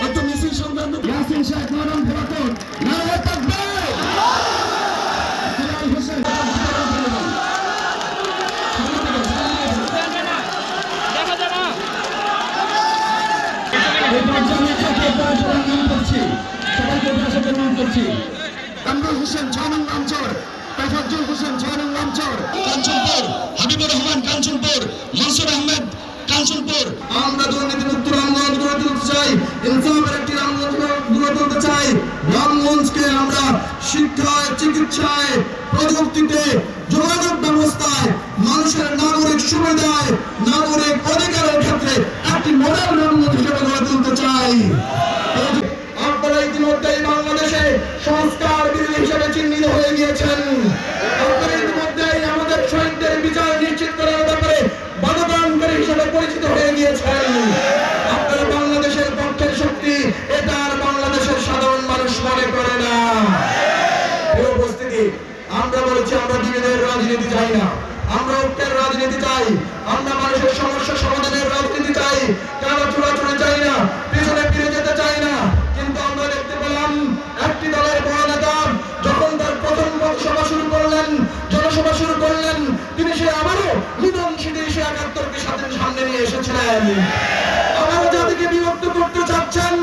একটু মিছিল সংক্রান্ত ইয়াসিন শেখ মারান পুরাতন নারায়ে তাকবীর হোসেন কামরুল হোসেন 6 নং লামচর, তাফাজ্জুল হোসেন 6 নং লামচর, কাঞ্চনপুর হাবিবুর রহমান কাঞ্চনপুর, মনসুর আহমেদ কাঞ্চনপুর। আমরা দুর্নীতিমুক্ত রামগঞ্জ গড়ে তুলতে চাই, ইনসাফের একটি রামগঞ্জ গড়ে তুলতে চাই। রামগঞ্জকে আমরা শিক্ষায়, চিকিৎসায়, প্রযুক্তিতে, যোগাযোগ ব্যবস্থায়, মানুষের নাগরিক সুবিধায়, নাগরিক অধিকারের ক্ষেত্রে একটি মডেল রামগঞ্জ হিসেবে গড়ে তুলতে চাই। আপনারা ইতিমধ্যেই বাংলাদেশে সংস্কার বিরোধী হিসেবে চিহ্নিত হয়ে গিয়েছেন। আপনারা ইতিমধ্যেই আমাদের শহীদদের বিচার নিশ্চিত করার ব্যাপারে বাধাদানকারী হিসেবে পরিচিত হয়ে গিয়েছেন। আপনারা বাংলাদেশের পক্ষের শক্তি, এটা আর বাংলাদেশের সাধারণ মানুষ মনে করে না। এই উপস্থিতি, আমরা বলেছি আমরা বিভেদের রাজনীতি চাই না, আমরা ঐক্যের রাজনীতি চাই, আমরা মানুষের সমস্যা সমাধানের রাজনীতি চাই, কারো চূড়াচূড়ি চাই না, পিছনে ফিরে যেতে চাই না। কিন্তু আমরা দেখতে পেলাম একটি দলের বড় নেতা যখন তার প্রথম সভা শুরু করলেন, জনসভা শুরু করলেন, তিনি সে আবারও নিধন সিটি ৭১কে সামনে নিয়ে এসেছিলেন। আবারও জাতিকে বিভক্ত করতে চাচ্ছেন,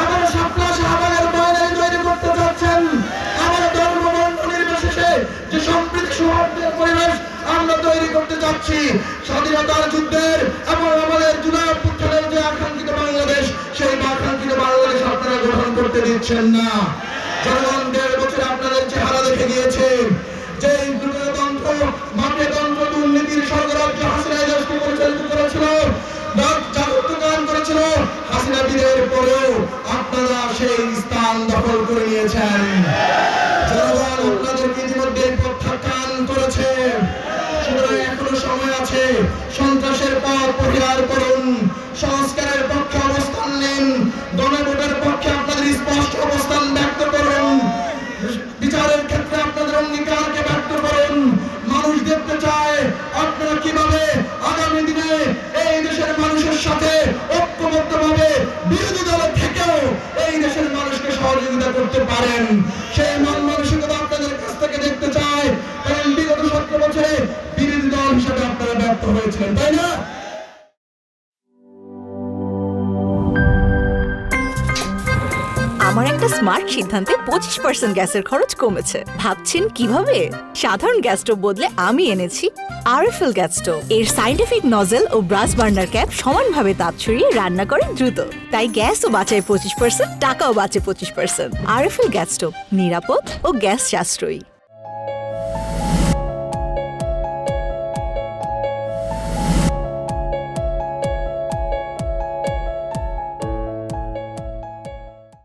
আবারও শাপলা শাহবাগের বয়ানে তৈরি করতে চাচ্ছেন, আবারও ধর্ম বর্ণ নির্বিশেষে যে সম্প্রীতি সৌহার্দ্যের পরিবেশ আমরা তৈরি করতে চাচ্ছি, স্বাধীনতার যুদ্ধের এবং আমাদের জুলাই অভ্যুত্থানের যে আকাঙ্ক্ষিত বাংলাদেশ, সেই আকাঙ্ক্ষিত বাংলাদেশ আপনারা গ্রহণ করতে দিচ্ছেন না। জনগণ ১.৫ বছরে আপনাদের চেহারা দেখে গিয়েছে। যে দুর্নীতিতন্ত্র, মাফিয়াতন্ত্র, দুর্নীতির স্বর্গরাজ্য হাসিনা এই দেশকে পরিচালিত করেছিল, জাগত্যকান করেছিল, হাসিনা বিদায়ের পরেও আপনারা সেই স্থান দখল করে নিয়েছেন। জনগণ আপনাদেরকে ইতিমধ্যে প্রত্যাখ্যান করেছে। সুতরাং এখনো সময় আছে, সন্ত্রাসের পথ পরিহার করুন, সংস্কারের পক্ষে অবস্থান নিন, গণভোটের পক্ষে আপনাদের স্পষ্ট অবস্থান ব্যক্ত করুন, বিচারের ক্ষেত্রে আপনাদের অঙ্গীকারকে ব্যক্ত করুন। মানুষ দেখতে চায় আপনারা কিভাবে আগামী দিনে এই দেশের মানুষের সাথে ঐক্যবদ্ধভাবে বিরোধী দলের থেকেও এই দেশের মানুষকে সহযোগিতা করতে পারেন। সেই মন মানসিকতা আপনাদের কাছ থেকে দেখতে চায়, কারণ বিগত 17 বছরে বিরোধী দল হিসেবে আপনারা ব্যর্থ হয়েছিলেন, তাই না? আমার একটা স্মার্ট সিদ্ধান্তে 25% গ্যাসের খরচ কমেছে। ভাবছেন কিভাবে? সাধারণ গ্যাস স্টোভ বদলে আমি এনেছি আরএফএল গ্যাস স্টোভ। এর সাইন্টিফিক নজল ও ব্রাস বার্নার ক্যাপ সমানভাবে তাপ ছড়িয়ে রান্না করে দ্রুত, তাই গ্যাসও বাঁচায় 25%, টাকাও বাঁচে 25%। আরএফএল গ্যাস স্টোভ নিরাপদ ও গ্যাস সাশ্রয়ী।